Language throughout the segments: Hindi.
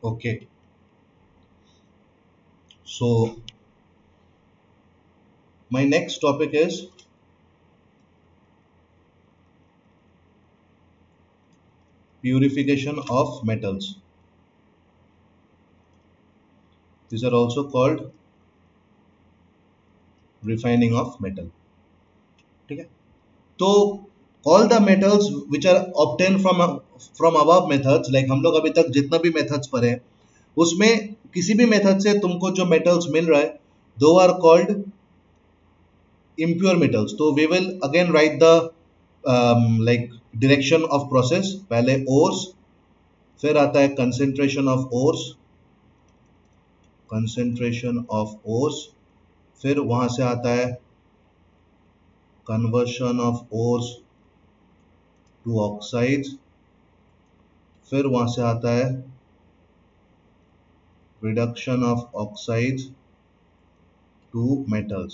Okay, so my next topic is purification of metals. These are also called refining of metal. ठीक है, तो all the metals which are obtained from above methods, like हम लोग अभी तक जितना भी methods पढ़े हैं उसमें किसी भी मेथड से तुमको जो मेटल्स मिल रहा है दो आर कॉल्ड impure metals. तो we will again write the like direction of process. पहले ores, फिर आता है concentration of ores, फिर वहां से आता है conversion of ores to oxides, फिर वहां से आता है reduction of oxides to metals.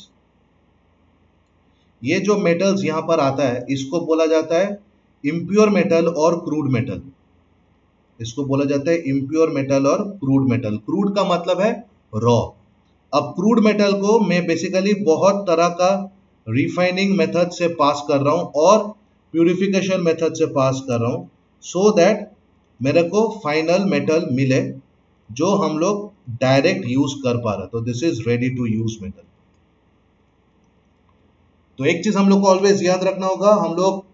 ये जो मेटल्स यहां पर आता है इसको बोला जाता है impure metal और crude metal. इसको बोला जाता है impure metal और crude metal. crude का मतलब है रॉ. अब क्रूड मेटल को मैं बेसिकली बहुत तरह का रिफाइनिंग मेथड से पास कर रहा हूं और प्यूरिफिकेशन मेथड से पास कर रहा हूं सो दैट मेरे को फाइनल मेटल मिले जो हम लोग डायरेक्ट यूज कर पा रहे. तो this is ready to use metal. तो एक चीज हम लोग को ऑलवेज याद रखना होगा, हम लोग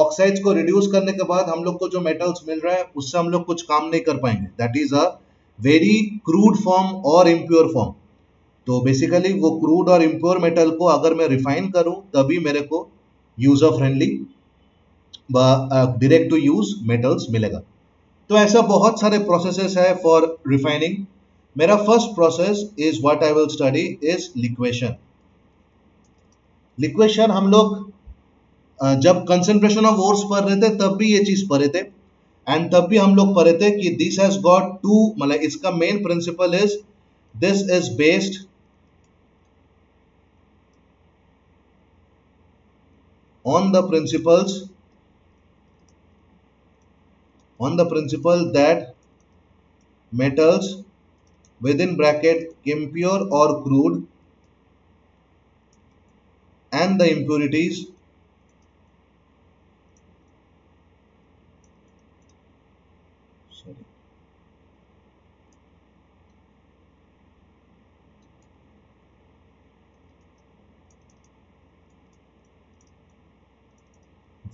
ऑक्साइड्स को रिड्यूस करने के बाद हम लोग को जो मेटल्स मिल रहा है उससे हम लोग कुछ काम नहीं कर पाएंगे. That is a very crude form और इम्प्योर फॉर्म. तो बेसिकली वो क्रूड और इम्प्योर मेटल को अगर मैं रिफाइन करूं तभी मेरे को user friendly direct to use metals मिलेगा. तो ऐसा बहुत सारे प्रोसेसेस है फॉर रिफाइनिंग. मेरा first process is what I will study is liquation. Liquation हम लोग जब कंसंट्रेशन ऑफ ओर्स पढ़ रहे थे तब भी ये चीज पढ़े थे एंड तब भी हम लोग पढ़े थे कि दिस हैज गॉट टू, मतलब इसका main principle is this is based on the principle that metals within bracket impure or crude and the impurities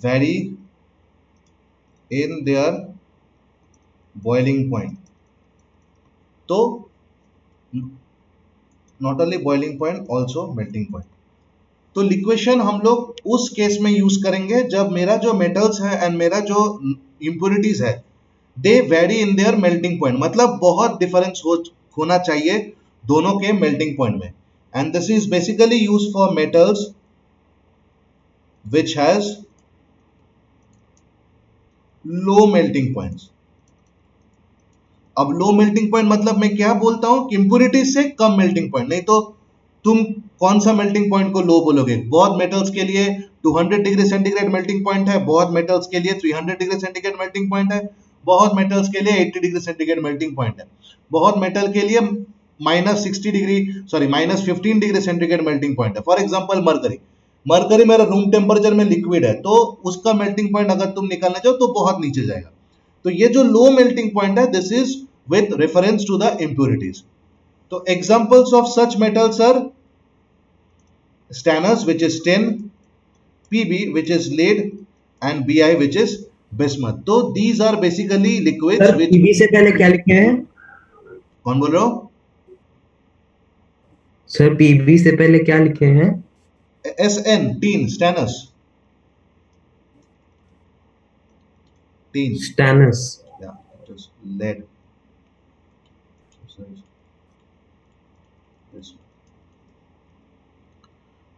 vary in their boiling point. तो not only boiling point also melting point. तो लिक्वेशन हम लोग उस केस में यूज करेंगे जब मेरा जो मेटल्स है एंड मेरा जो इंप्योरिटीज है they vary in their melting point. मतलब बहुत डिफरेंस होना चाहिए दोनों के मेल्टिंग पॉइंट में. And this is basically use for metals which has low melting points. अब लो मेल्टिंग पॉइंट मतलब मैं क्या बोलता हूं कि इंप्योरिटीज से कम मेल्टिंग पॉइंट. नहीं तो तुम कौन सा मेल्टिंग पॉइंट को लो बोलोगे? बहुत मेटल्स के लिए 200 डिग्री सेंटीग्रेड मेल्टिंग पॉइंट है, बहुत मेटल्स के लिए 300 डिग्री सेंटीग्रेड मेल्टिंग पॉइंट है, बहुत मेटल्स के लिए 80 डिग्री सेंटीग्रेड मेल्टिंग पॉइंट है, बहुत मेटल के लिए -15 डिग्री सेंटीग्रेड मेल्टिंग पॉइंट है. फॉर एग्जांपल मरकरी मेरा रूम टेम्परेचर में लिक्विड है तो उसका मेल्टिंग पॉइंट अगर तुम निकालना चाहो तो बहुत नीचे जाएगा. तो ये जो लो मेल्टिंग पॉइंट है this is with reference to the impurities. तो examples of such metals are stannous which is tin, Pb which is lead and Bi which is bismuth. तो these are basically liquids sir which Pb से पहले क्या लिखे हैं? कौन बोल रहे हो? सर पीबी से पहले क्या लिखे हैं? Sn, tin, stannous. Tin. Stannous. Yeah, just lead.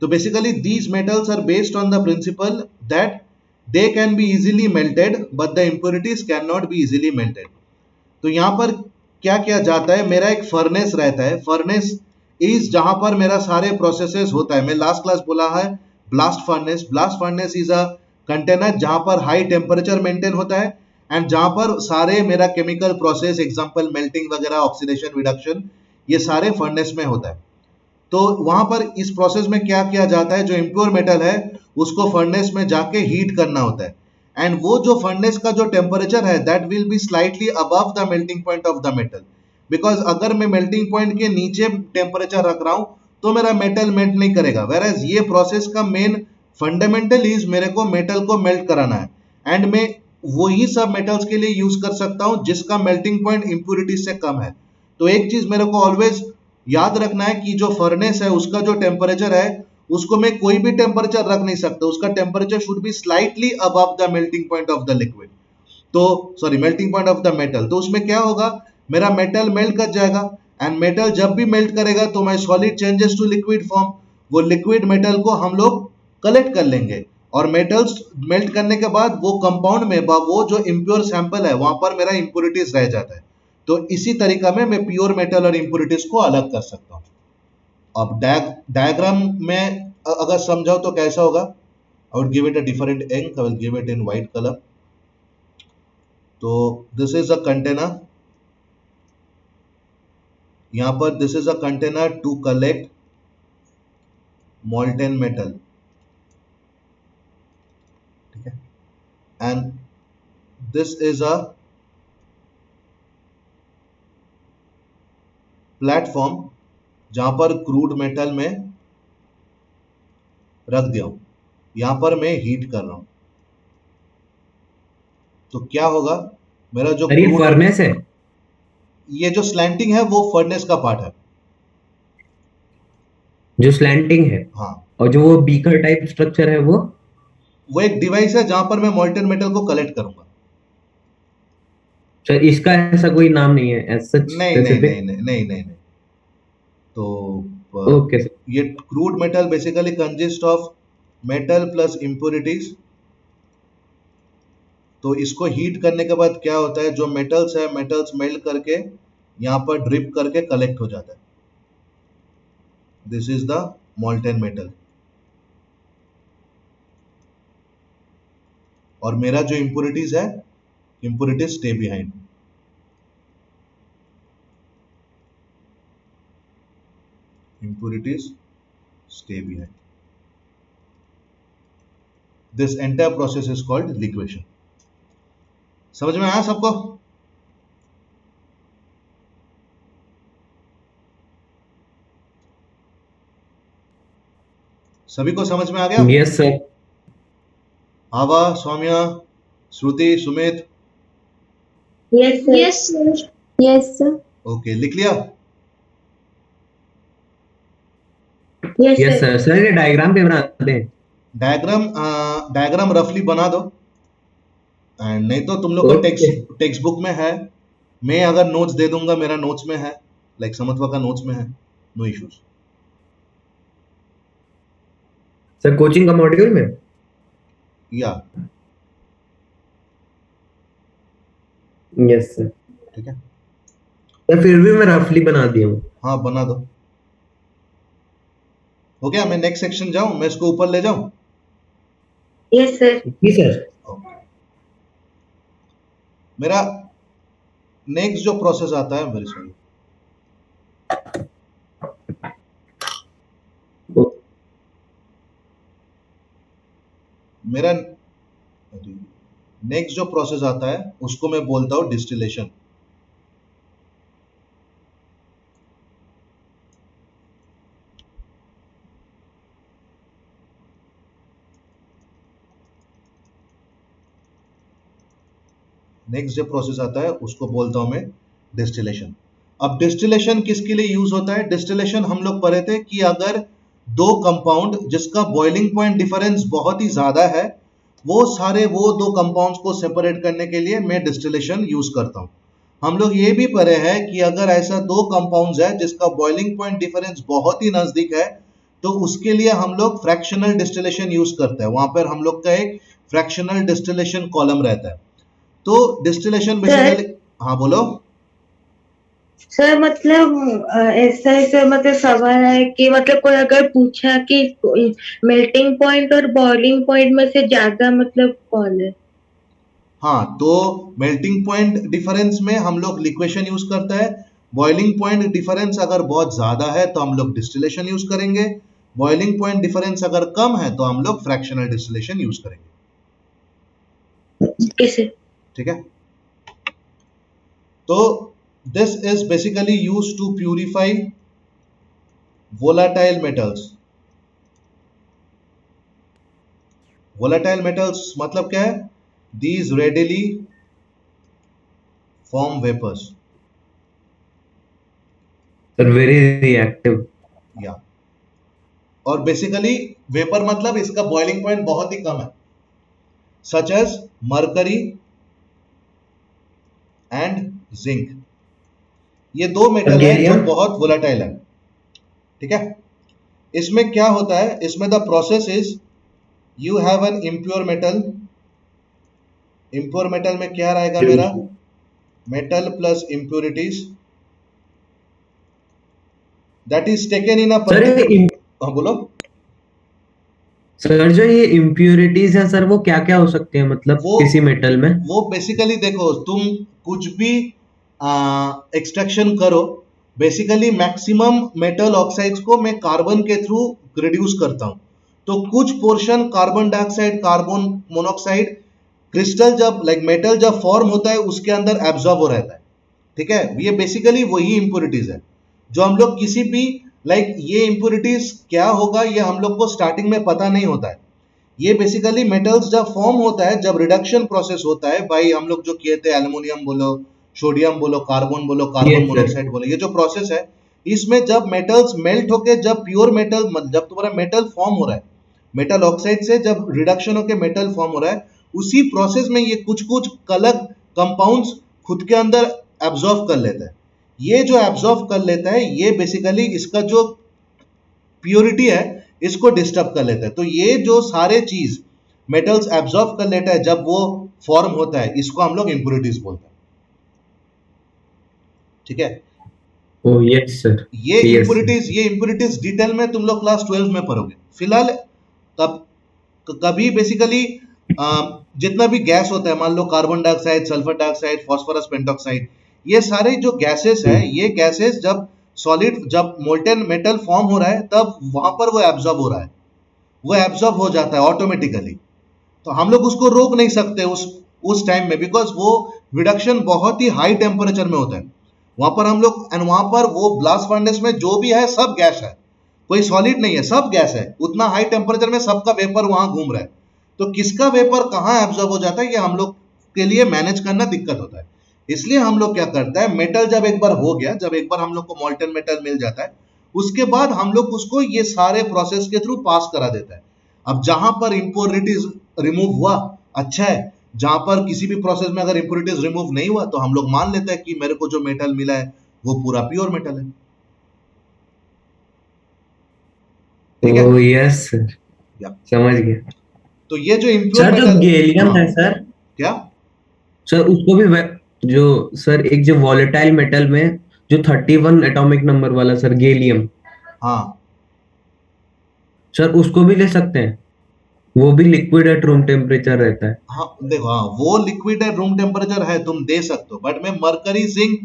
So basically these metals are based on the principle that they can be easily melted but the impurities cannot be easily melted. तो यहाँ पर क्या क्या जाता है, मेरा एक फर्नेस रहता है. फर्नेस इज जहां पर मेरा सारे प्रोसेसेस होता है. मैं लास्ट क्लास बोला है blast furnace. Blast furnace is a container जहां पर हाई टेम्परेचर मेंटेन होता है एंड जहां पर सारे मेरा केमिकल प्रोसेस एग्जांपल मेल्टिंग वगैरह ऑक्सीडेशन रिडक्शन ये सारे फर्नेस में होता है। तो वहां पर इस प्रोसेस में क्या किया जाता है, जो इम्प्योर मेटल है उसको फर्नेस में जाके हीट करना होता है एंड वो जो फर्नेस का जो टेम्परेचर है that will be slightly above the melting point of the metal. Because अगर मैं मेल्टिंग पॉइंट के नीचे टेम्परेचर रख रहा हूं तो मेरा मेटल मेल्ट नहीं करेगा, वेरएज ये प्रोसेस का मेन फंडामेंटल इज मेरे को मेटल को मेल्ट कराना है एंड मैं वही सब मेटल्स के लिए यूज कर सकता हूं जिसका मेल्टिंग पॉइंट इंप्योरिटीज से कम है। तो एक चीज मेरे को ऑलवेज याद रखना है कि जो फर्नेस है उसका जो टेम्परेचर है उसको मैं कोई भी टेम्परेचर रख नहीं सकता, उसका temperature should be slightly above the melting point of the liquid, तो sorry melting point of the metal. तो उसमें क्या होगा, मेरा मेटल मेल्ट कर जाएगा एंड मेटल जब भी मेल्ट करेगा तो my solid changes to liquid form, वो लिक्विड मेटल को हम लोग कलेक्ट कर लेंगे और मेटल्स मेल्ट करने के बाद वो कंपाउंड में वो जो इम्प्योर सैंपल है वहां पर मेरा इंप्योरिटीज रह जाता है। तो इसी तरीका में मैं प्योर मेटल और इंप्योरिटीज को अलग कर सकता हूं। अब डायग्राम में अगर समझाओ तो कैसा होगा, I would give it a different ink, I will give it in white colour. तो दिस इज अ कंटेनर, यहां पर this is a container to collect molten metal, ठीक है, and this is a platform जहां पर क्रूड मेटल में रख दिया हूं, यहां पर मैं हीट कर रहा हूं। तो क्या होगा, मेरा जो सर ये क्रूड, फर्नेस है? ये जो स्लैंटिंग है वो फर्नेस का पार्ट है। जो स्लैंटिंग है, हाँ, और जो वो बीकर टाइप स्ट्रक्चर है वो एक डिवाइस है जहां पर मैं मॉल्टेन मेटल को कलेक्ट करूंगा। सर इसका ऐसा कोई नाम नहीं है एज सच नहीं नहीं नहीं स्पेसिफिक? नहीं नहीं नहीं नहीं। तो ओके सर। ये crude metal basically consist of metal plus impurities. तो इसको हीट करने के बाद क्या होता है, जो मेटल्स है मेटल्स मेल्ट करके यहाँ पर ड्रिप करके कलेक्ट हो जाता है। This is the molten metal. और मेरा जो इंप्योरिटीज है, impurities stay behind. impurities stay behind. This entire process is called liquefaction. समझ में आया सबको? सभी को समझ में आ गया? Yes sir. Ava, Saumya, Shruti, Sumit? Yes sir. Yes sir. Yes sir. Okay, लिख लिया? Yes yes sir. Sir. Sir ये डायग्राम पे बना दें। डायग्राम रफली बना दो एंड नहीं तो तुम लोग का टेक्स्ट बुक में है, मैं अगर नोट्स दे दूंगा मेरा नोट्स में है, लाइक समत्वा का नोट्स में है, नो इश्यूज। सर कोचिंग का मॉड्यूल में? या यस सर। ठीक है, सर फिर भी मैं रफली बना दिया हूँ। हाँ बना दो। हो गया, मैं नेक्स्ट सेक्शन जाऊं, मैं इसको ऊपर ले जाऊं? Yes sir. जी सर। मेरा नेक्स्ट जो प्रोसेस आता है, वेरी सॉरी, मेरा नेक्स्ट जो प्रोसेस आता है उसको मैं बोलता हूं डिस्टिलेशन। नेक्स्ट जो प्रोसेस आता है उसको बोलता हूं मैं डिस्टिलेशन। अब डिस्टिलेशन किसके लिए यूज होता है? डिस्टिलेशन हम लोग पढ़े थे कि अगर दो कंपाउंड जिसका बॉइलिंग पॉइंट डिफरेंस बहुत ही ज्यादा है, वो दो कंपाउंड्स को सेपरेट करने के लिए मैं डिस्टिलेशन यूज करता हूं। हम लोग ये भी पढ़े हैं कि अगर ऐसा दो कंपाउंड्स है जिसका बॉइलिंग पॉइंट डिफरेंस बहुत ही नजदीक है तो उसके लिए हम लोग फ्रैक्शनल डिस्टिलेशन यूज करते हैं, वहां पर हम लोग का एक फ्रैक्शनल डिस्टिलेशन कॉलम रहता है। तो डिस्टिलेशन बेसिकली, हाँ बोलो। सर मतलब ऐसा ऐसा मतलब सवाल है कि मतलब कोई अगर पूछा कि मेल्टिंग पॉइंट और बॉइलिंग पॉइंट में से ज्यादा मतलब कौन है? हाँ, तो मेल्टिंग पॉइंट डिफरेंस में हम लोग लिक्वेशन यूज करते हैं। बॉइलिंग पॉइंट डिफरेंस अगर बहुत ज्यादा है तो हम लोग डिस्टिलेशन यूज करेंगे। बॉइलिंग पॉइंट डिफरेंस अगर कम है तो हम लोग फ्रैक्शनल डिस्टिलेशन यूज करेंगे। कैसे? ठीक है, तो this is basically use to purify volatile metals. Volatile metals मतलब क्या है? These readily form vapours. Sir very reactive. या और बेसिकली वेपर मतलब इसका बॉइलिंग पॉइंट बहुत ही कम है, such as mercury and zinc. ये दो मेटल है जो गैलियम। बहुत वोलाटाइल है। ठीक है, इसमें क्या होता है, इसमें the process is you have an impure metal. Impure metal में क्या रहेगा मेरा? Metal plus impurities that is taken in a sir particular. हाँ बोलो। सर जो ये इम्प्योरिटीज है सर वो क्या क्या हो सकते हैं मतलब वो किसी मेटल में? वो बेसिकली देखो, तुम कुछ भी एक्सट्रैक्शन करो, बेसिकली मैक्सिमम मेटल ऑक्साइड्स को मैं कार्बन के थ्रू रिड्यूस करता हूं। तो कुछ portion carbon dioxide, carbon monoxide crystal जब मेटल जब फॉर्म होता है उसके अंदर एब्जॉर्ब हो रहता है। ठीक है, ये बेसिकली वही इंप्योरिटीज है जो हम लोग किसी भी ये इंप्योरिटीज क्या होगा ये हम लोग को स्टार्टिंग में पता नहीं होता है। ये बेसिकली मेटल्स जब फॉर्म होता है, जब रिडक्शन प्रोसेस होता है, भाई हम लोग जो किए थे एल्युमिनियम बोलो, सोडियम बोलो, कार्बन बोलो, कार्बन यस सर। मोनोऑक्साइड बोलो, ये जो प्रोसेस है इसमें जब मेटल्स मेल्ट होके जब प्योर मेटल, जब तुम्हारा मेटल फॉर्म हो रहा है, मेटल ऑक्साइड से जब रिडक्शन होके मेटल फॉर्म हो रहा है, उसी प्रोसेस में ये कुछ कुछ अलग कंपाउंड्स खुद के अंदर एब्जॉर्व कर लेता है। ये जो एब्जॉर्व कर लेता है ये बेसिकली इसका जो प्योरिटी है इसको डिस्टर्ब कर लेता है। तो ये जो सारे चीज मेटल्स एब्जॉर्ब कर लेता है जब वो फॉर्म होता है, इसको हम लोग इंप्योरिटीज बोलते हैं। ठीक है, ओ यस सर। ये यस सर। इंप्योरिटीज डिटेल में तुम लोग क्लास 12 में पढ़ोगे। फिलहाल तब कभी बेसिकली जितना भी गैस होता है, मान low carbon dioxide, sulphur dioxide, phosphorus pentoxide, ये सारे जो गैसेस है, ये गैसेस जब सॉलिड, जब मोल्टेन मेटल फॉर्म हो रहा है तब वहां पर वो एब्जॉर्ब हो रहा है, वो एब्जॉर्ब हो जाता है ऑटोमेटिकली। तो हम लोग उसको रोक नहीं सकते उस टाइम में, बिकॉज वो रिडक्शन बहुत ही हाई टेम्परेचर में होता है वहां पर हम लोग। एंड वहां पर वो ब्लास्ट फर्नेस में जो भी है सब गैस है, कोई सॉलिड नहीं है, सब गैस है। उतना हाई टेम्परेचर में सबका वेपर वहां घूम रहा है। तो किसका वेपर कहाँ एब्जॉर्ब हो जाता है ये हम लोग के लिए मैनेज करना दिक्कत होता है। इसलिए हम लोग क्या करता है, मेटल जब एक बार हो गया, जब एक बार हम लोग को मॉल्टन मेटल मिल जाता है, उसके बाद हम लोग उसको ये सारे प्रोसेस के थ्रू पास करा देता है। अब जहां पर इंप्योरिटीज रिमूव हुआ अच्छा है, जहां पर किसी भी प्रोसेस में अगर इंप्योरिटीज रिमूव नहीं हुआ तो हम लोग मान लेते हैं कि मेरे को जो मेटल मिला है वो पूरा प्योर मेटल है। ठीक है, ओ यस सर। या समझ गया। तो ये जो इम्प्योर सर जो मेटल। गैलियम हाँ है सर, क्या? सर उसको भी जो सर एक जो वॉलेटाइल मेटल में जो 31 एटॉमिक नंबर वाला सर गैलियम, हाँ सर उसको भी ले सकते हैं? वो भी लिक्विड एट रूम टेम्परेचर रहता है। हाँ देखो, हाँ वो लिक्विड है, रूम टेम्परेचर है, तुम दे सकते हो, बट मैं मरकरी जिंक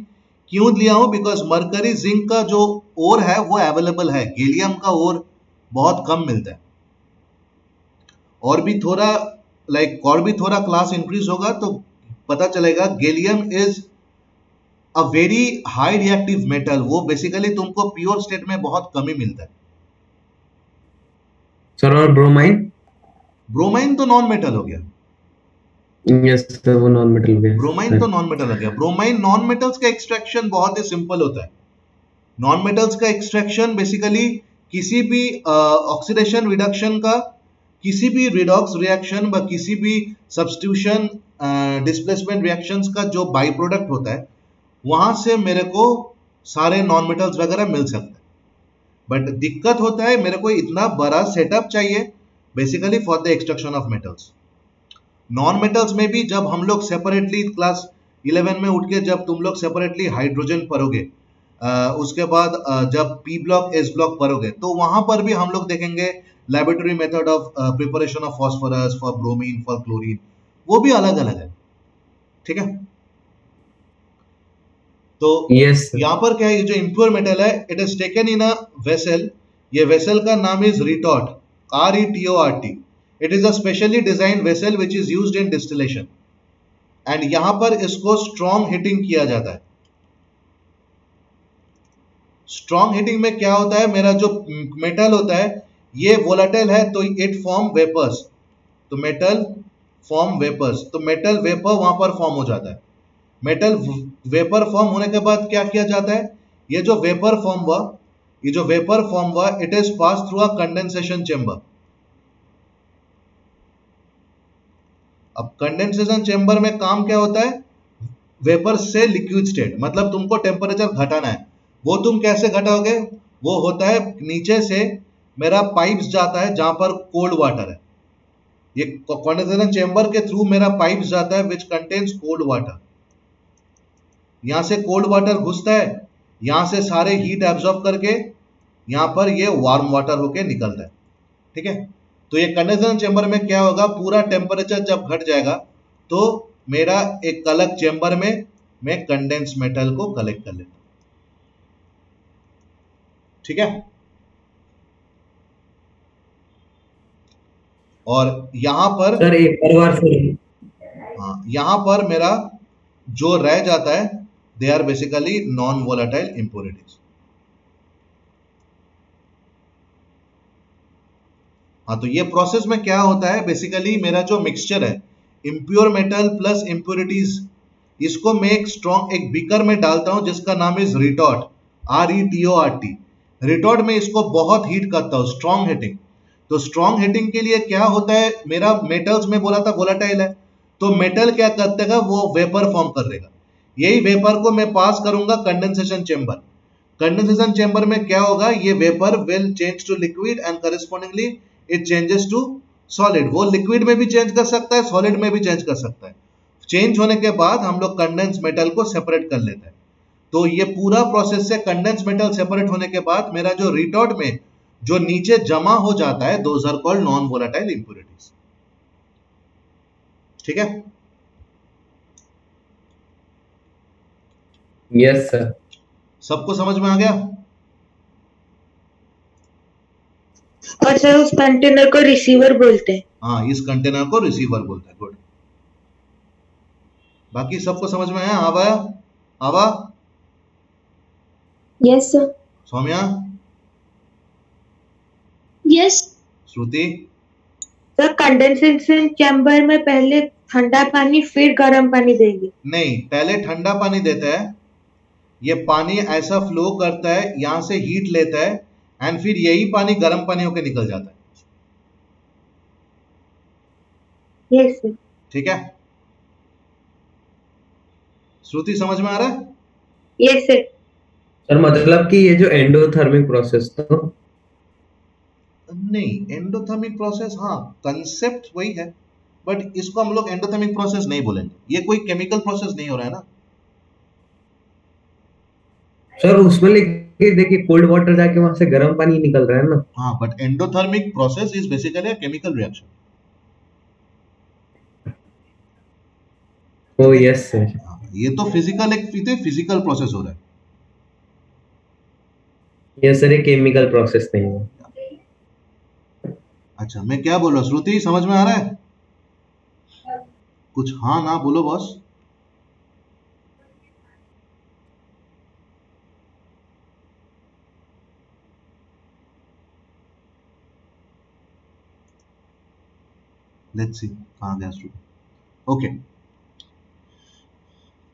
क्यों लिया हूं, बिकॉज मरकरी जिंक का जो ओर है वो अवेलेबल है, गैलियम का ओर बहुत कम मिलता है। और भी थोड़ा और भी थोड़ा क्लास इंक्रीज होगा तो पता चलेगा gallium is a very high reactive metal. वो बेसिकली तुमको प्योर स्टेट में बहुत कम ही मिलता है। सर और ब्रोमाइन? ब्रोमाइन तो नॉन मेटल हो गया। यस सर वो नॉन मेटल हो गया ब्रोमाइन तो सर। नॉन मेटल हो गया। ब्रोमाइन नॉन मेटल्स का एक्सट्रैक्शन बहुत ही सिंपल होता है। नॉन मेटल्स का एक्सट्रैक्शन बेसिकली किसी भी ऑक्सीडेशन रिडक्शन का, किसी भी रिडॉक्स रिएक्शन व किसी भी सब्स्टिट्यूशन डिस्प्लेसमेंट रिएक्शंस का जो बाई प्रोडक्ट होता है वहां से मेरे को सारे नॉन मेटल्स वगैरह मिल सकते हैं। बट दिक्कत होता है मेरे को इतना बड़ा सेटअप चाहिए basically for the extraction of metals. Non metals में भी जब हम लोग सेपरेटली क्लास 11 में उठ के जब तुम लोग सेपरेटली हाइड्रोजन पढ़ोगे, उसके बाद जब पी ब्लॉक एस ब्लॉक पढ़ोगे तो वहां पर भी हम लोग देखेंगे laboratory method of preparation of phosphorus, for bromine, for chlorine, वो भी अलग अलग है। ठीक है। तो यस सर। यहां पर क्या है, ये जो इम्प्योर मेटल है, it is taken in a vessel. ये वेसल का नाम is retort, RETORT। It is a specially design vessel which is used in distillation, and यहां पर इसको स्ट्रॉन्ग हीटिंग किया जाता है। स्ट्रॉन्ग हीटिंग में क्या होता है, मेरा जो मेटल होता है ये वोलाटाइल है, तो इट फॉर्म वेपर्स। तो मेटल फॉर्म वेपर्स, तो मेटल वेपर वहां पर फॉर्म हो जाता है। मेटल वेपर फॉर्म होने के बाद क्या किया जाता है, ये जो वेपर फॉर्म हुआ, ये जो वेपर फॉर्म हुआ, it is pass through a condensation chamber. अब कंडेंसेशन चेंबर में काम क्या होता है, वेपर से लिक्विड स्टेट, मतलब तुमको टेम्परेचर घटाना है। वो तुम कैसे घटाओगे, वो होता है नीचे से मेरा पाइप्स जाता है जहां पर कोल्ड वाटर है। ये कंडेंसेशन चेंबर के थ्रू मेरा पाइप्स जाता है विच कंटेन्स कोल्ड वाटर। यहां से कोल्ड वाटर घुसता है, यहां से सारे हीट एब्जॉर्ब करके यहां पर ये वार्म वाटर होके निकलता है। ठीक है। तो ये कंडेंसेशन चेंबर में क्या होगा, पूरा टेम्परेचर जब घट जाएगा तो मेरा एक अलग चेंबर में मैं कंडेंस मेटल को कलेक्ट कर लेता हूं। ठीक है। और यहां पर, सर एक और बार सर। हाँ, यहां पर मेरा जो रह जाता है, they are basically non volatile impurities. हाँ, तो ये प्रोसेस में क्या होता है, बेसिकली मेरा जो मिक्सचर है इम्प्योर मेटल प्लस इंप्योरिटीज, इसको मैं एक स्ट्रॉन्ग एक बीकर में डालता हूं जिसका नाम इज रिटॉर्ट, RETORT। रिटॉर्ट में इसको बहुत हीट करता हूं, स्ट्रॉन्ग हीटिंग। तो स्ट्रॉन्ग हीटिंग के लिए क्या होता है, मेरा मेटल्स में बोला था वोलाटाइल है, तो मेटल क्या करतेगा, वो वेपर फॉर्म कर देगा। यही वेपर को मैं पास करूंगा कंडेंसेशन चेंबर। कंडेंसेशन चेंबर में क्या होगा, ये vapour will change to liquid and correspondingly it changes to solid. वो लिक्विड में भी चेंज कर सकता है, सॉलिड में भी चेंज कर सकता है। चेंज होने के बाद हम लोग कंडेंस मेटल को सेपरेट कर लेते हैं। तो ये पूरा प्रोसेस से कंडेंस मेटल सेपरेट होने के बाद मेरा जो रिटॉर्ट में जो नीचे जमा हो जाता है, those are called non volatile impurities. ठीक है। Yes sir. सबको समझ में आ गया। और सर उस कंटेनर को रिसीवर बोलते हैं। हाँ, इस कंटेनर को रिसीवर बोलते हैं। गुड। बाकी सबको समझ में आया, आवा आवा, यस सर। सौम्या, यस। श्रुति। सर कंडेंसेशन चैम्बर में पहले ठंडा पानी फिर गर्म पानी देंगे। नहीं, पहले ठंडा पानी देता है, ये पानी ऐसा फ्लो करता है, यहां से हीट लेता है, एंड फिर यही पानी गर्म पानी होकर निकल जाता है। Yes sir. ठीक है। श्रुति समझ में आ रहा है। Yes sir. सर मतलब कि ये जो एंडोथर्मिक प्रोसेस था। नहीं, एंडोथर्मिक प्रोसेस, हाँ कंसेप्ट वही है, बट इसको हम लोग एंडोथर्मिक प्रोसेस नहीं बोलेंगे। ये कोई केमिकल प्रोसेस नहीं हो रहा है ना। सर उसमें लिखे देखिए कोल्ड वाटर जाके वहां से गर्म पानी निकल रहा है ना। हाँ, but endothermic process is basically a chemical reaction. ओ ठीक है। Yes sir. हाँ, ये तो फिजिकल, एक फिजिकल प्रोसेस हो रहा है। यस सर, ये केमिकल प्रोसेस नहीं है। अच्छा, मैं क्या बोल रहा हूँ, श्रुति समझ में आ रहा है कुछ? हाँ ना बोलो बॉस। लेट्स सी कहाँ गया श्रुति। ओके,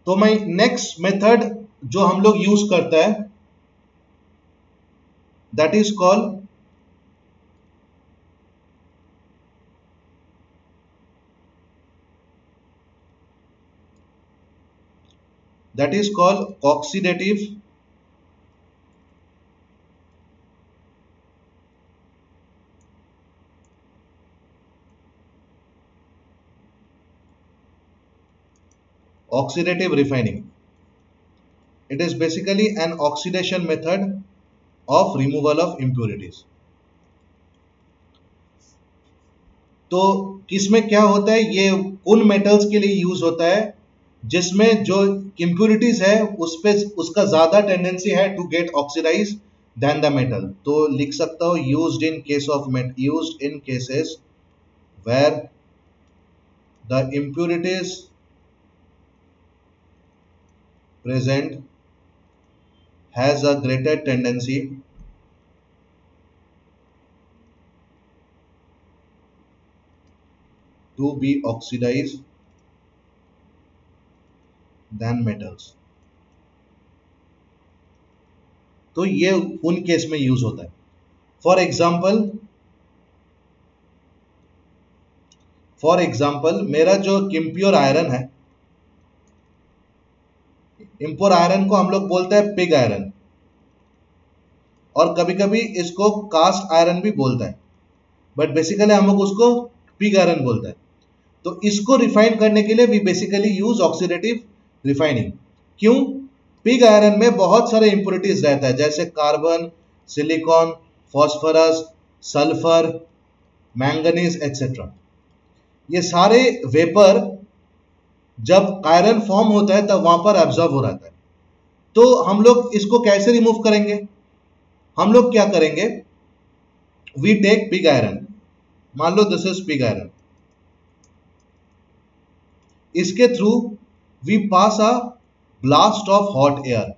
तो मैं नेक्स्ट मेथड जो हम लोग यूज करता है, that is called oxidative refining. It is basically an oxidation method of removal of impurities. तो इसमें क्या होता है, ये उन मेटल्स के लिए यूज होता है जिसमें जो इम्प्यूरिटीज है उस पे उसका ज्यादा टेंडेंसी है to get oxidise than the metal. तो लिख सकता हूं used in case of used in cases where the impurities present has a greater tendency to be oxidized than metals। तो ये उन केस में यूज होता है। फॉर एग्जाम्पल मेरा जो इम्प्योर आयरन है, इम्प्योर आयरन को हम लोग बोलते हैं पिग आयरन, और कभी कभी इसको कास्ट आयरन भी बोलता है, बट बेसिकली हम लोग उसको पिग आयरन बोलते हैं। तो इसको रिफाइन करने के लिए we basically use oxidative refining. क्यों? पिग आयरन में बहुत सारे इंप्योरिटीज रहता है, जैसे carbon, silicon, phosphorus, sulphur, manganese etcetera. ये सारे वेपर जब आयरन फॉर्म होता है तब वहां पर एब्जॉर्ब हो रहता है। तो हम लोग इसको कैसे रिमूव करेंगे? हम लोग क्या करेंगे, वी टेक पिग आयरन, मान लो दिस इज पिग आयरन, इसके through we pass a blast of hot air,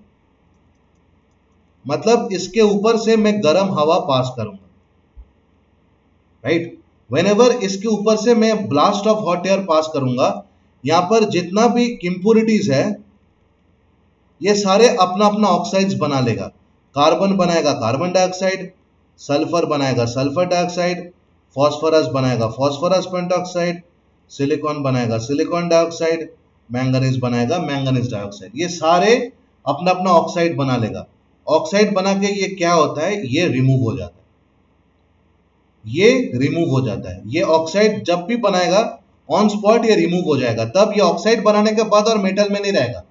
मतलब इसके ऊपर से मैं गर्म हवा पास करूंगा, राइट। व्हेनेवर इसके ऊपर से मैं blast of hot air pass करूंगा, यहां पर जितना भी इंप्योरिटीज है ये सारे अपना अपना ऑक्साइड्स बना लेगा। कार्बन बनाएगा कार्बन डाइऑक्साइड, सल्फर बनाएगा सल्फर डाइऑक्साइड, फॉस्फोरस बनाएगा फॉस्फोरस पेंटॉक्साइड, सिलिकॉन बनाएगा सिलिकॉन डाइऑक्साइड, मैंगनीज बनाएगा मैंगनीज डाइऑक्साइड। ये सारे अपना अपना ऑक्साइड बना लेगा। ऑक्साइड बना के ये क्या होता है, ये रिमूव हो जाता है, ये रिमूव हो जाता है। ये ऑक्साइड जब भी बनाएगा ऑन स्पॉट ये रिमूव हो जाएगा। तब ये ऑक्साइड बनाने के बाद और मेटल में नहीं रहेगा,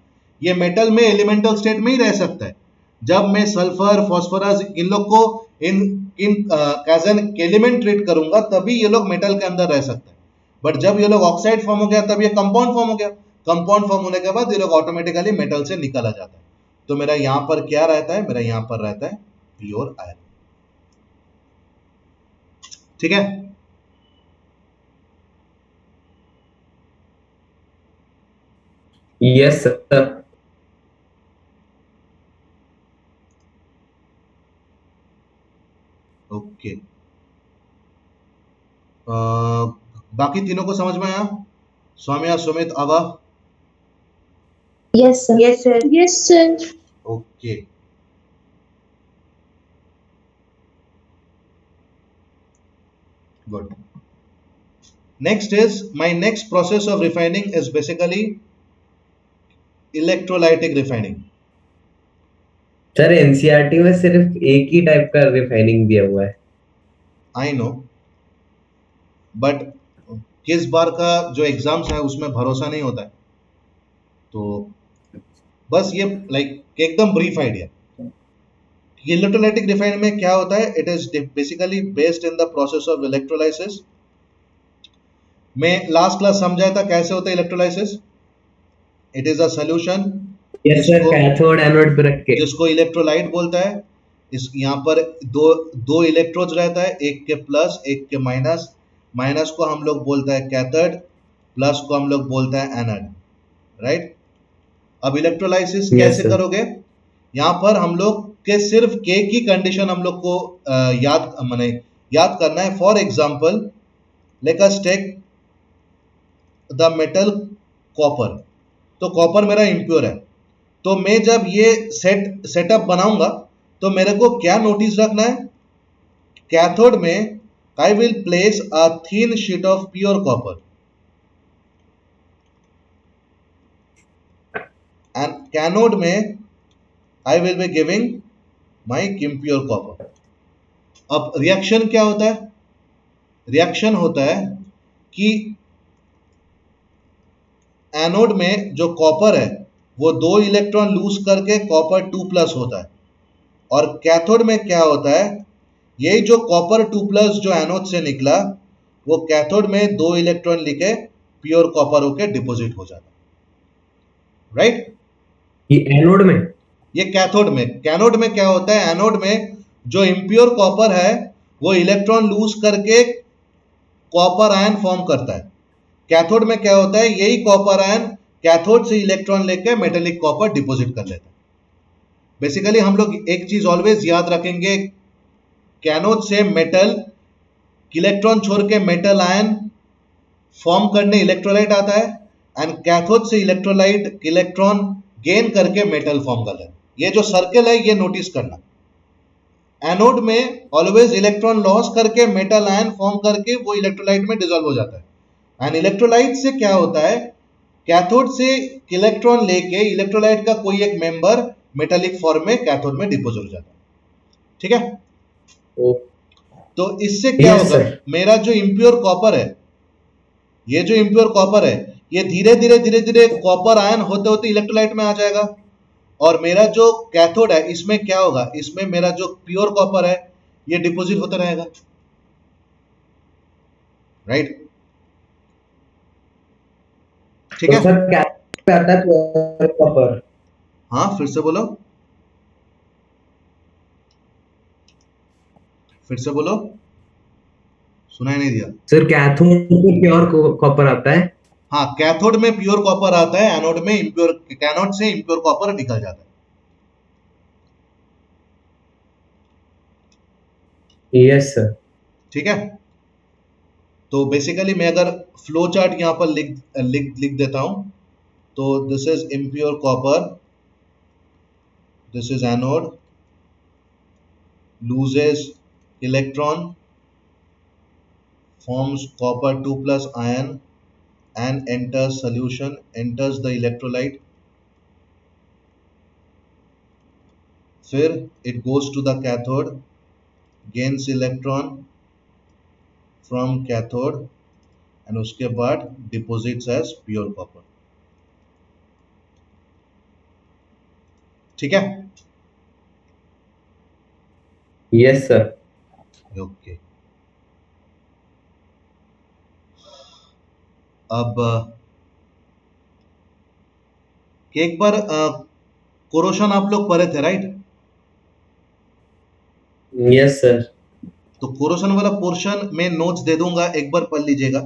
ये मेटल में एलिमेंटल स्टेट में ही रह सकता है। जब मैं सल्फर फॉस्फोरस इन लोग को इन एज एन एलिमेंट ट्रीट करूंगा तभी ये लोग मेटल के अंदर रह सकते हैं। बट जब ये लोग ऑक्साइड फॉर्म हो गया तब ये कंपाउंड फॉर्म हो गया। कंपाउंड फॉर्म होने के बाद ये लोग ऑटोमेटिकली मेटल से निकल आ जाता है। तो मेरा यहां पर क्या रहता है, मेरा यहां पर रहता है प्योर आयरन। ठीक है, यस सर। ओके। बाकी तीनों को समझ में आया? सौम्या, सुमित, आवा? Yes sir. Yes sir. Yes sir. Okay, good. Next is my next process of refining is basically electrolytic refining. Sir NCERT में सिर्फ एक ही टाइप का रिफाइनिंग दिया हुआ है। I know, but किस बार का जो एग्जाम्स है उसमें भरोसा नहीं होता है। तो बस ये लाइक एकदम ब्रीफ आइडिया। इलेक्ट्रोलाइटिक रिफाइनिंग में क्या होता है, it is basically based in the process of electrolysis. मैं लास्ट क्लास समझाया था कैसे होता है electrolysis. It is a solution yes sir, cathode anode पे रख के, जिसको इलेक्ट्रोलाइट बोलता है। इस यहाँ पर दो इलेक्ट्रोड्स रहता है, एक के प्लस एक के माइनस। माइनस को हम लोग बोलता है कैथोड, प्लस को हम लोग बोलता है एनोड, राइट। अब इलेक्ट्रोलाइसिस कैसे करोगे, यहाँ पर हम लोग के सिर्फ के की कंडीशन हम लोग को याद करना है। For example let us take the metal copper. तो कॉपर मेरा इम्प्योर है, तो मैं जब ये सेटअप बनाऊंगा तो मेरे को क्या नोटिस रखना है, कैथोड में I will place a thin sheet of pure copper and anode में I will be giving my impure copper. अब रिएक्शन क्या होता है, रिएक्शन होता है कि एनोड में जो कॉपर है वो 2 इलेक्ट्रॉन लूज करके कॉपर 2+ होता है, और कैथोड में क्या होता है, यही जो कॉपर 2+ जो एनोड से निकला वो कैथोड में 2 इलेक्ट्रॉन लिखे प्योर कॉपर होके डिपॉजिट हो जाता है। राइट। ये एनोड में। ये कैथोड में। कैनोड में क्या होता है, एनोड में जो इम्प्योर कॉपर है वो इलेक्ट्रॉन लूज करके कॉपर आयन फॉर्म करता है। कैथोड में क्या होता है, यही कॉपर आयन कैथोड से इलेक्ट्रॉन लेके मेटेलिक कॉपर डिपॉजिट कर लेता है। बेसिकली हम लोग एक चीज ऑलवेज याद रखेंगे, कैनोड से मेटल इलेक्ट्रॉन छोड़ के मेटल आयन फॉर्म करने इलेक्ट्रोलाइट आता है, एंड कैथोड से इलेक्ट्रोलाइट इलेक्ट्रॉन गेन करके मेटल फॉर्म कर लेता है। ये जो सर्कल है ये नोटिस करना। एनोड में ऑलवेज इलेक्ट्रॉन लॉस करके मेटल आयन फॉर्म करके वो इलेक्ट्रोलाइट में डिसॉल्व हो जाता है। एंड इलेक्ट्रोलाइट से क्या होता है, कैथोड से इलेक्ट्रॉन लेके इलेक्ट्रोलाइट का कोई एक मेंबर मेटालिक फॉर्म में कैथोड में डिपोज हो जाता है। ठीक है, ओ, तो इससे क्या यस होगा, सर। मेरा जो इम्प्योर कॉपर है, ये जो इम्प्योर कॉपर है ये धीरे धीरे कॉपर आयन होते होते इलेक्ट्रोलाइट में आ जाएगा। और मेरा जो कैथोड है इसमें क्या होगा, इसमें मेरा जो प्योर कॉपर है ये डिपॉजिट होता रहेगा। राइट, ठीक तो है। सर क्या आता है प्योर कॉपर? हाँ फिर से बोलो, फिर से बोलो, सुनाई नहीं दिया। सर कैथोड में प्योर कॉपर आता है। हाँ, कैथोड में प्योर कॉपर आता है, एनोड में इम्प्योर, कैनोड से इम्प्योर कॉपर निकल जाता है। Yes sir. ठीक है, तो बेसिकली मैं अगर फ्लो चार्ट यहां पर लिख लिख लिख देता हूं, तो this is impure copper, this is anode, loses electron, forms copper 2 plus ion and enters solution, enters the electrolyte, फिर it goes to the cathode, gains electron from cathode and उसके बाद deposits as pure copper। ठीक है, यस सर। ओके। अब एक बार कोरोशन आप लोग पढ़े थे राइट? Yes sir. तो कोरोशन वाला पोर्शन में नोट्स दे दूंगा, एक बार पढ़ लीजिएगा।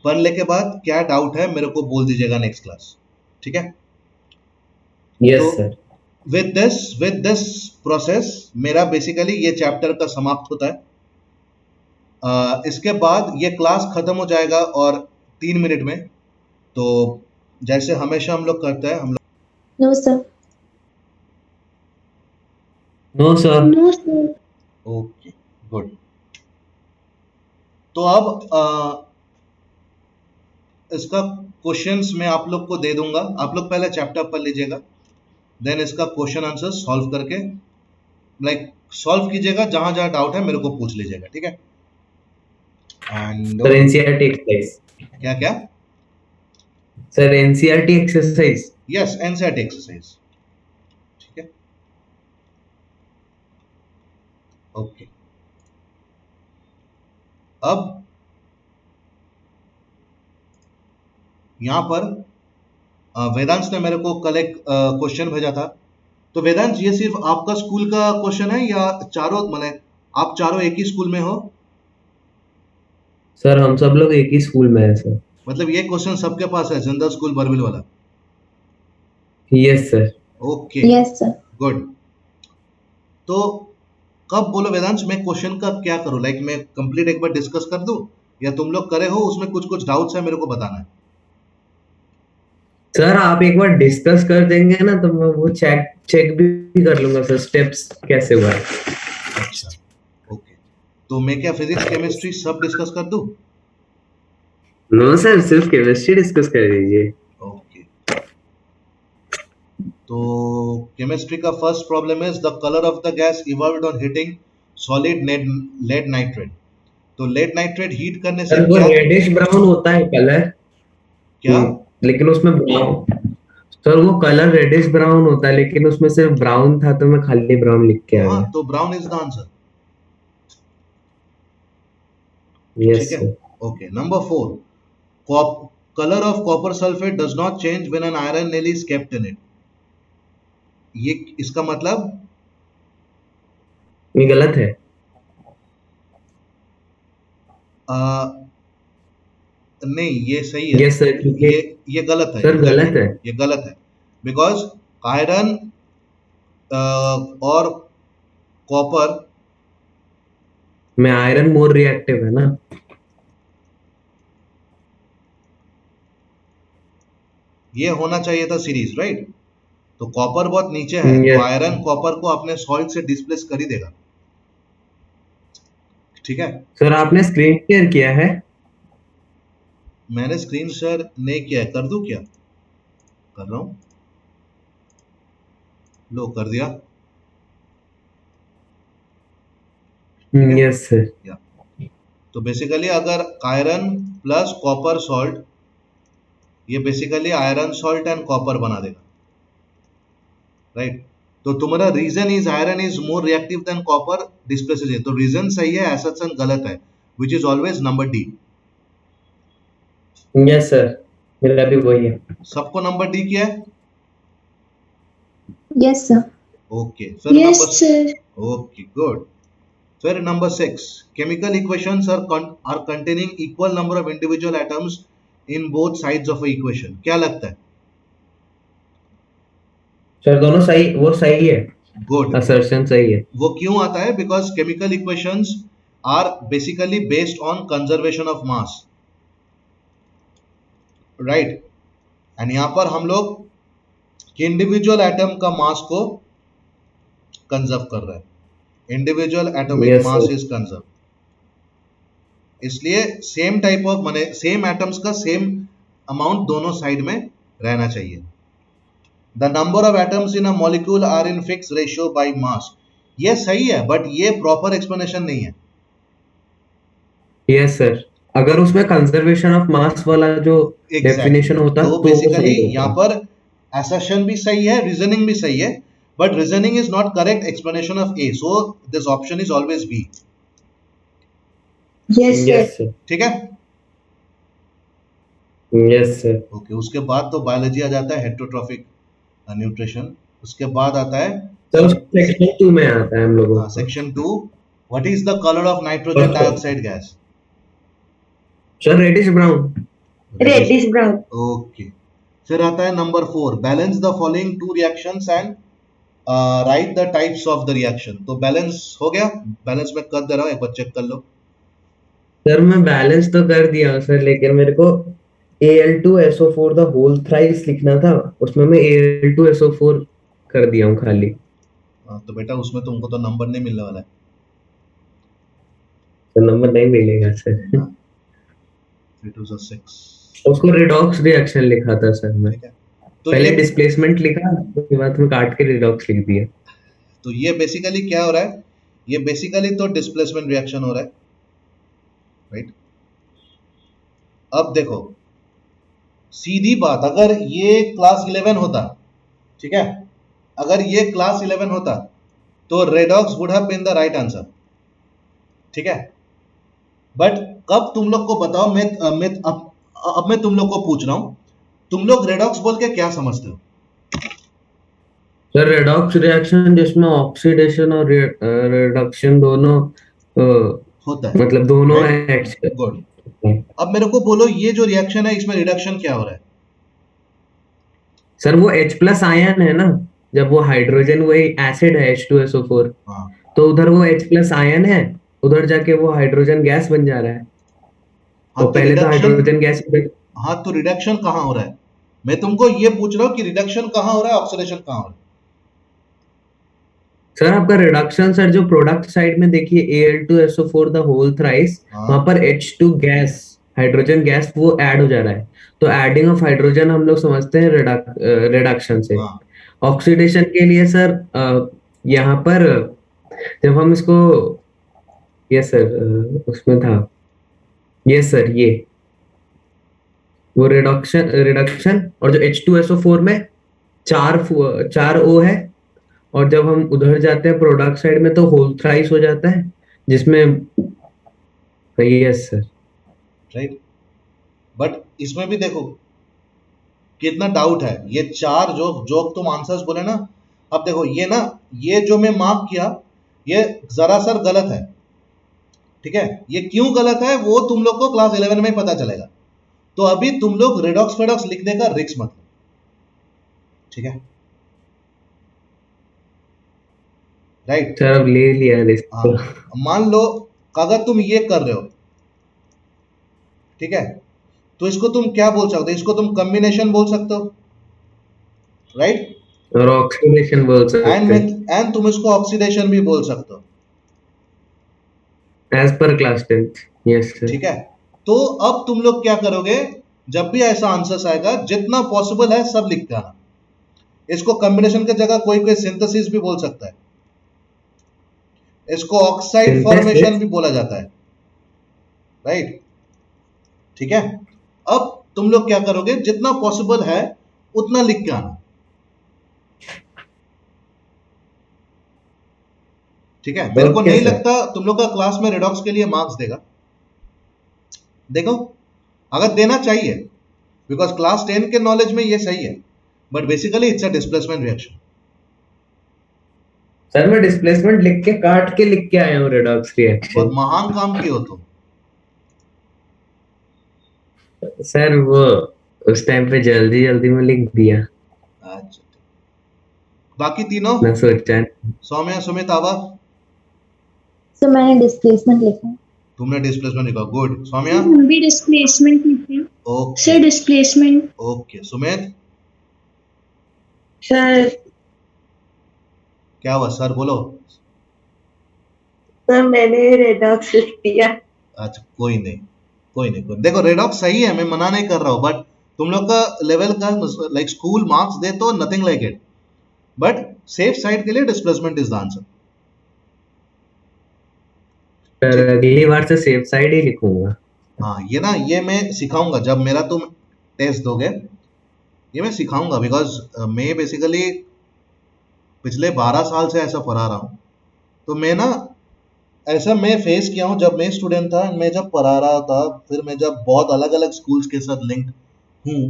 पढ़ने के बाद क्या डाउट है मेरे को बोल दीजिएगा नेक्स्ट क्लास। ठीक है, तो yes sir. With this process मेरा बेसिकली ये चैप्टर का समाप्त होता है। इसके बाद ये क्लास खत्म हो जाएगा और 3 मिनट में। तो जैसे हमेशा हम लोग करते हैं, हम लोग no sir. No sir. No sir. Okay good. तो अब इसका क्वेश्चंस मैं आप लोग को दे दूंगा, आप लोग पहले चैप्टर पढ़ लीजिएगा, देन इसका क्वेश्चन आंसर सॉल्व करके सॉल्व कीजिएगा, जहां जहां डाउट है मेरे को पूछ लीजिएगा। ठीक है, एंड सर एनसीईआरटी एक्सरसाइज। क्या क्या? Sir NCERT exercise. Yes, NCERT exercise. ठीक है, ओके। अब यहां पर वेदांश ने मेरे को कल एक क्वेश्चन भेजा था। तो वेदांश ये सिर्फ आपका स्कूल का क्वेश्चन है या चारों, माने आप चारों एक ही स्कूल में हो? सर हम सब लोग एक ही स्कूल में है सर। मतलब ये क्वेश्चन सबके पास है, जनता स्कूल बरबिल वाला? Yes sir. Okay yes sir. Good. तो कब बोलो वेदांश मैं क्वेश्चन का क्या करूं, मैं कंप्लीट एक बार डिस्कस कर दूं या तुम लोग करे हो उसमें कुछ कुछ डाउट्स है मेरे को बताना है? सर आप एक बार डिस्कस कर देंगे ना तो मैं वो चेक चेक भी कर लूंगा सर स्टेप्स कैसे हुआ है। अच्छा ओके, तो मैं क्या फिजिक्स केमिस्ट्री सब डिस्कस कर दूं? नो सर सिर्फ केमिस्ट्री डिस्कस कर दीजिए। ओके, तो केमिस्ट्री का first problem is the colour of the gas evolved on heating solid lead nitrate. तो लेड नाइट्रेट हीट करने से सर वो क्या रेडिश ब्राउन होता है कलर। क्या? लेकिन उसमें ब्राउन। सर वो कलर रेडिश ब्राउन होता है लेकिन उसमें सिर्फ ब्राउन था तो मैं खाली ब्राउन लिख के आ हाँ, गया। तो ब्राउन इज द आंसर। ठीक यस है, sir. Okay. Number 4, color of copper sulfate does not change when an iron nail is kept in it. ये इसका मतलब ये गलत है। नहीं, ये सही है। यस सर, क्योंकि ये गलत है। सर गलत है। ये गलत है बिकॉज आयरन और कॉपर में आयरन मोर रिएक्टिव है ना। ये होना चाहिए था सीरीज, राइट। तो कॉपर बहुत नीचे है, तो आयरन कॉपर को अपने सॉल्ट से डिस्प्लेस कर ही देगा। ठीक है सर, आपने स्क्रीन शेयर किया है? मैंने स्क्रीन शेयर नहीं किया है, कर दूं क्या? कर रहा हूं, लो कर दिया। Yes sir. तो बेसिकली अगर आयरन प्लस कॉपर सॉल्ट, ये basically iron salt and copper बना देगा, राइट। तो तुम्हारा reason is iron is more reactive than copper displaces it, तो रीजन सही है, एसर्शन गलत है, which is always number D. Yes sir, मेरा भी वही है। सबको नंबर डी किया है? Yes sir. ओके फिर yes number sir. Okay good. फिर number 6, chemical equations are containing equal number of individual atoms in both sides of a equation. क्या लगता है? सर दोनों सही, वो सही है। गुड, असर्शन सही है। वो क्यों आता है? Because chemical equations are basically based on conservation of mass, right. And यहां पर हम लोग इंडिविजुअल एटम का मास को कंजर्व कर रहे हैं, individual atomic Yes, mass sir. Is conserve. इसलिए सेम टाइप ऑफ माने सेम एटम्स का सेम अमाउंट दोनों साइड में रहना चाहिए। The number of atoms in a molecule are in fix ratio by mass, ये सही है, बट ये प्रॉपर एक्सप्लेनेशन नहीं है। यस सर, अगर उसमें कंजर्वेशन ऑफ मास वाला जो डेफिनेशन होता तो तो वो बेसिकली सही होता। यहाँ पर assertion भी सही है, रीजनिंग भी सही है, but reasoning is not correct explanation of A, so this option is always be. Yes yes sir. Sir. ठीक है, यस सर। ओके। उसके बाद तो बायोलॉजी आ जाता है, हेटेरोट्रॉफिक न्यूट्रिशन। उसके बाद आता है सर सेक्शन 2 में आता है हम लोगों को। Section 2, what is the colour of nitrogen dioxide gas? Sir reddish brown. Reddish brown. Okay. फिर आता है number 4, balance the following two reactions and write the types of the reaction. तो बैलेंस हो गया, बैलेंस में कर दे रहा हूं, एक बार चेक कर लो। सर मैं बैलेंस तो कर दिया हूँ सर, लेकिन मेरे को Al2SO4 द होल थ्राइस लिखना था, उसमें मैं Al2SO4 कर दिया हूँ खाली। तो बेटा उसमें तुमको तो नंबर नहीं मिलने वाला है, तो नंबर नहीं मिलेगा सर। It was a 6। उसको रिडॉक्स रिएक्शन लिखा था सर मैं, ठीक है, तो पहले ये डिस्प्लेसमेंट लिखा, उसके बाद में काट के रिडॉक्स लिख दिया। तो ये बेसिकली क्या हो रहा है? ये बेसिकली तो डिस्प्लेसमेंट रिएक्शन हो रहा है, राइट। अब देखो सीधी बात, अगर ये क्लास 11 होता, ठीक है, अगर ये क्लास 11 होता तो redox would have been the right answer, ठीक है। बट कब तुम लोग को बताओ, अब मैं तुम लोग को पूछ रहा हूं, तुम लोग रेडॉक्स बोल के क्या समझते हो? सर रेडॉक्स रिएक्शन जिसमें ऑक्सीडेशन और रिडक्शन दोनों होता है, मतलब दोनों right? एक्शन। गुड। अब मेरे को बोलो, ये जो रिएक्शन है इसमें रिडक्शन क्या हो रहा है? सर वो H प्लस आयन है ना, जब वो हाइड्रोजन वही एसिड है H2SO4, हाँ, तो उधर वो H प्लस आयन है, उधर जाके वो हाइड्रोजन गैस बन जा रहा है। हाँ तो पहले तो रिडक्शन, हाइड्रोजन गैस। हाँ तो रिडक्शन कहाँ हो रहा है? मैं तुमको ये पूछ रहा हूँ कि रिडक्शन कहाँ हो रहा है, ऑक्सीडेशन कहाँ हो रहा है? सर आपका रिडक्शन सर जो प्रोडक्ट साइड में देखिए Al2SO4 द होल थ्राइस, वहां पर H2 गैस, हाइड्रोजन गैस वो ऐड हो जा रहा है, तो एडिंग ऑफ हाइड्रोजन हम लोग समझते हैं रिडक्शन से। हाँ, ऑक्सीडेशन के लिए सर यहाँ पर जब हम इसको, यस सर उसमें था, यस सर ये वो रिडक्शन रिडक्शन, और जो H2SO4 में चार O है, और जब हम उधर जाते हैं प्रोडक्ट साइड में तो होल थ्राइस हो जाता है, जिसमें, यस सर। राइट, बट इसमें भी देखो कितना डाउट है। ये चार जो जो तुम आंसर्स बोले ना, अब देखो ये ना, ये जो मैं मार्क किया ये जरा सर गलत है, ठीक है। ये क्यों गलत है वो तुम लोग को क्लास 11 में ही पता चलेगा। तो अभी तुम लोग रेडॉक्स फेडॉक्स लिखने का रिस्क मत लो, ठीक है, राइट। सर अब ले लिया रिस्क हाँ, तो। मान लो अगर तुम ये कर रहे हो, ठीक है, तो इसको तुम क्या बोल सकते हो, इसको तुम कॉम्बिनेशन बोल सकते हो, राइट। और ऑक्सीडेशन बोल सकते हैं एंड तुम इसको ऑक्सीडेशन भी बोल सकते हो, as per class 10th। Yes sir. ठीक है। तो अब तुम लोग क्या करोगे, जब भी ऐसा आंसर आएगा जितना पॉसिबल है सब लिख के आना। इसको कॉम्बिनेशन की जगह कोई कोई सिंथेसिस भी बोल सकता है, इसको ऑक्साइड फॉर्मेशन सिंथेसिस। भी बोला जाता है, राइट, ठीक है। अब तुम लोग क्या करोगे, जितना पॉसिबल है उतना लिख के आना, ठीक है। मेरे को ओके नहीं सर। लगता तुम लोग का क्लास में रेडॉक्स के लिए मार्क्स देगा, देखो अगर देना चाहिए, बिकॉज क्लास 10 के नॉलेज में ये सही है, but basically it's a displacement reaction. Sir मैं डिस्प्लेसमेंट लिख के काट के लिख के आया हूँ रेडॉक्स बहुत रिएक्शन। महान काम किए हो तुम। सर वो उस टाइम पे जल्दी जल्दी में लिख दिया। अच्छा, बाकी तीनों, मैं सोचा नहीं। सौम्या, सुमित, आवा, सर मैंने डिस्प्लेसमेंट लिखा है। तुमने डिस्प्लेसमेंट लिखा, गुड। सौम्या, हम भी डिस्प्लेसमेंट लिखे। Okay, sir displacement. Okay. Sumit, sir क्या हुआ सर बोलो। सर मैंने रेडॉक्स लिख दिया। अच्छा, कोई नहीं, कोई नहीं, कोई देखो रेडॉक्स सही है, मैं मना नहीं कर रहा हूं, बट तुम लोग का लेवल का लाइक स्कूल मार्क्स दे तो nothing like it, but safe side के लिए displacement is the answer, sir ठीक। अगली बार से सेफ साइड ही लिखूंगा। हाँ, ये ना, ये मैं सिखाऊंगा जब मेरा तुम टेस्ट दोगे, ये मैं सिखाऊंगा, बिकॉज मैं बेसिकली पिछले 12 साल से ऐसा पढ़ा रहा हूँ। तो मैं ना, ऐसा मैं फेस किया हूँ जब मैं स्टूडेंट था, मैं जब पढ़ा रहा था, फिर मैं जब बहुत अलग अलग स्कूल्स के साथ लिंक्ड हूँ,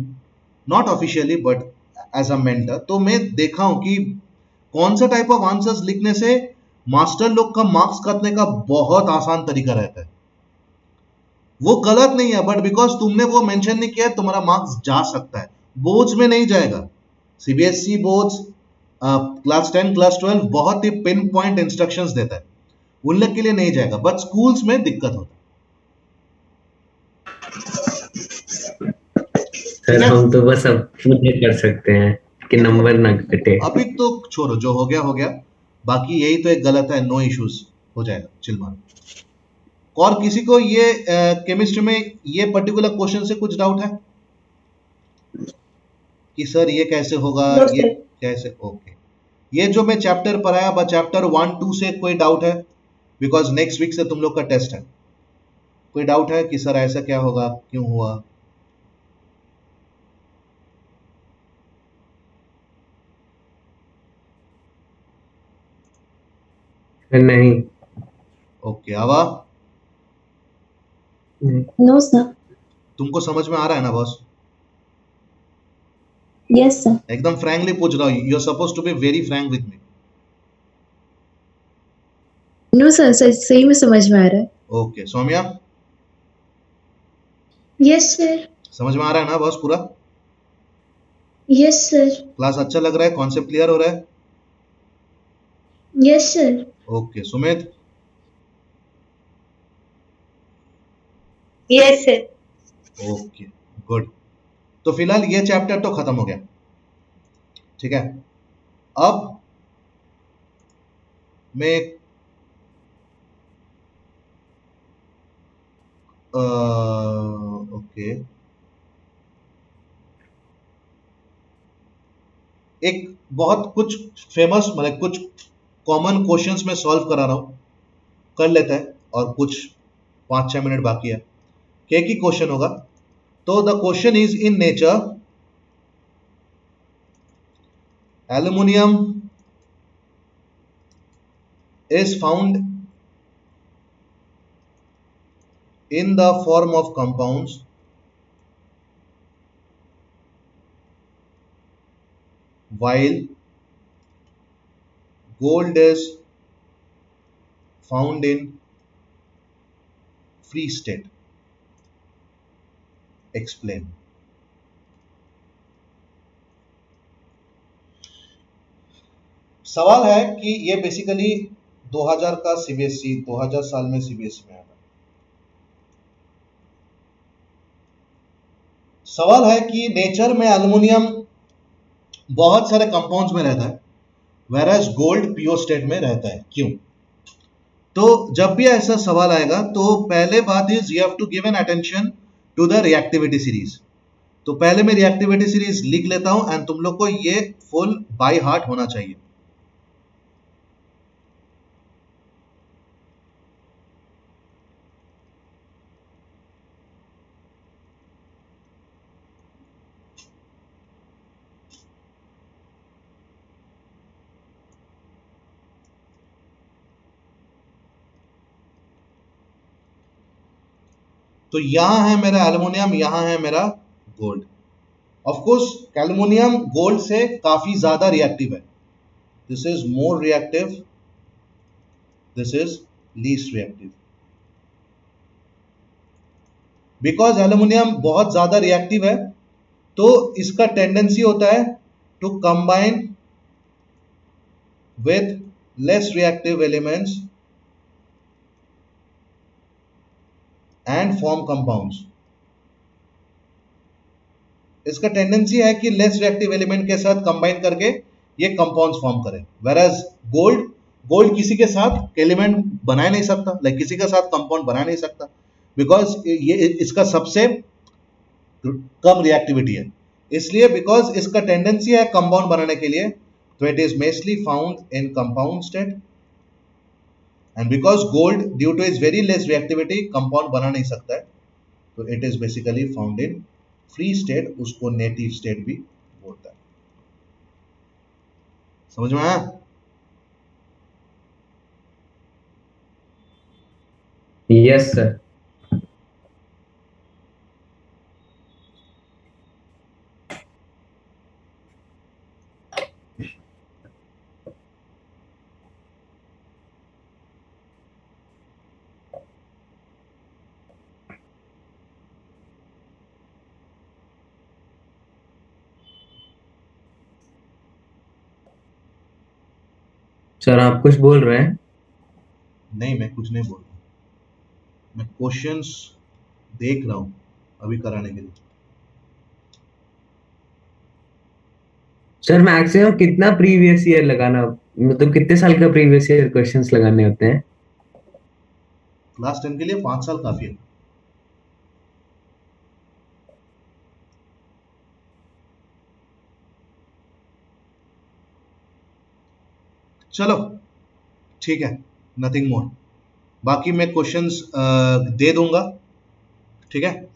not officially but as a mentor, तो मैं देखा हूँ कि कौन सा टाइप ऑफ आंसर्स लिखने से मास्टर लोग का मार्क्स काटने का बहुत आसान तरीका रहता है। वो गलत नहीं है, बट बिकॉज तुमने वो मेंशन नहीं किया, तुम्हारा मार्क्स जा सकता है, बोर्ड्स में नहीं जाएगा। सीबीएसई बोर्ड्स क्लास 10 क्लास 12 बहुत ही पिन पॉइंट इंस्ट्रक्शंस देता है, उन लोग के लिए नहीं जाएगा, बट स्कूल्स में दिक्कत होता है, ठीक सर है। हम तो बस अब पूरे कर सकते हैं कि देखो नंबर ना घटे। अभी तो छोड़ो, जो हो गया हो गया, बाकी यही तो एक गलत है, नो इश्यूज, हो जाएगा, चिल मारो। और किसी को ये केमिस्ट्री में ये पर्टिकुलर क्वेश्चन से कुछ डाउट है कि सर ये कैसे होगा, नो ये सर। कैसे, ओके। ये जो मैं चैप्टर पढ़ाया बस चैप्टर 1 2 से कोई डाउट है, बिकॉज नेक्स्ट वीक से तुम लोग का टेस्ट है, कोई डाउट है कि सर ऐसा क्या होगा, क्यों हुआ। नहीं। ओके, आवा, नो सर। तुमको समझ में आ रहा है ना बॉस? Yes sir. एकदम फ्रैंकली पूछ रहा हूँ, you are suppose to be very frank with me. No sir, सही में समझ में आ रहा है। Okay, Saumya, yes sir. समझ में आ रहा है ना बॉस पूरा? Yes sir. क्लास अच्छा लग रहा है, कॉन्सेप्ट क्लियर हो रहा है? Yes sir. Okay, Sumit, yes sir. Okay, good. तो फिलहाल ये चैप्टर तो खत्म हो गया, ठीक है। अब मैं ओके, एक बहुत कुछ फेमस मतलब कुछ कॉमन क्वेश्चंस में सॉल्व करा रहा हूं, कर लेते हैं, और कुछ 5 6 मिनट बाकी है, एक ही क्वेश्चन होगा। तो the question is in nature, aluminium is found in the form of compounds while gold is found in free state. Explain. सवाल है कि ये बेसिकली 2000 का सीबीएसई 2000 साल में सीबीएसई में आया था। सवाल है कि नेचर में एल्युमिनियम बहुत सारे कंपाउंड्स में रहता है, whereas गोल्ड प्योर स्टेट में रहता है, क्यों? तो जब भी ऐसा सवाल आएगा तो पहले बात is you have to give an attention to the reactivity series. तो पहले मैं रिएक्टिविटी सीरीज लिख लेता हूं एंड तुम लोग को ये फुल बाय हार्ट होना चाहिए। तो यहां है मेरा एल्युमिनियम, यहां है मेरा gold. Of course aluminium gold से काफी ज्यादा रिएक्टिव है। This is more reactive, this is least reactive. Because aluminium बहुत ज्यादा रिएक्टिव है तो इसका टेंडेंसी होता है to combine with less reactive elements and form compounds. इसका टेंडेंसी है कि लेस रिएक्टिव एलिमेंट के साथ कंबाइन करके ये कंपाउंड्स फॉर्म करे, वेराज गोल्ड किसी के साथ एलिमेंट बना नहीं सकता, लाइक किसी के साथ कंपाउंड बना नहीं सकता, बिकॉज ये इसका सबसे कम रिएक्टिविटी है। इसलिए बिकॉज इसका टेंडेंसी है कंपाउंड बनाने के लिए, तो it is mostly found in compound state. And because gold due to its very less reactivity compound बना नहीं सकता है, तो it is basically found in free state, उसको नेटिव स्टेट भी बोलता है। समझ में आया? Yes sir. सर आप कुछ बोल रहे हैं? नहीं, मैं कुछ नहीं बोल रहा हूं, मैं क्वेश्चंस देख रहा हूं अभी कराने के लिए। सर मैक्सिमम कितना प्रीवियस ईयर लगाना, मतलब कितने साल का प्रीवियस ईयर क्वेश्चंस लगाने होते हैं? क्लास 10 के लिए 5 साल काफी है। चलो ठीक है, नथिंग मोर। बाकी मैं क्वेश्चंस दे दूंगा, ठीक है?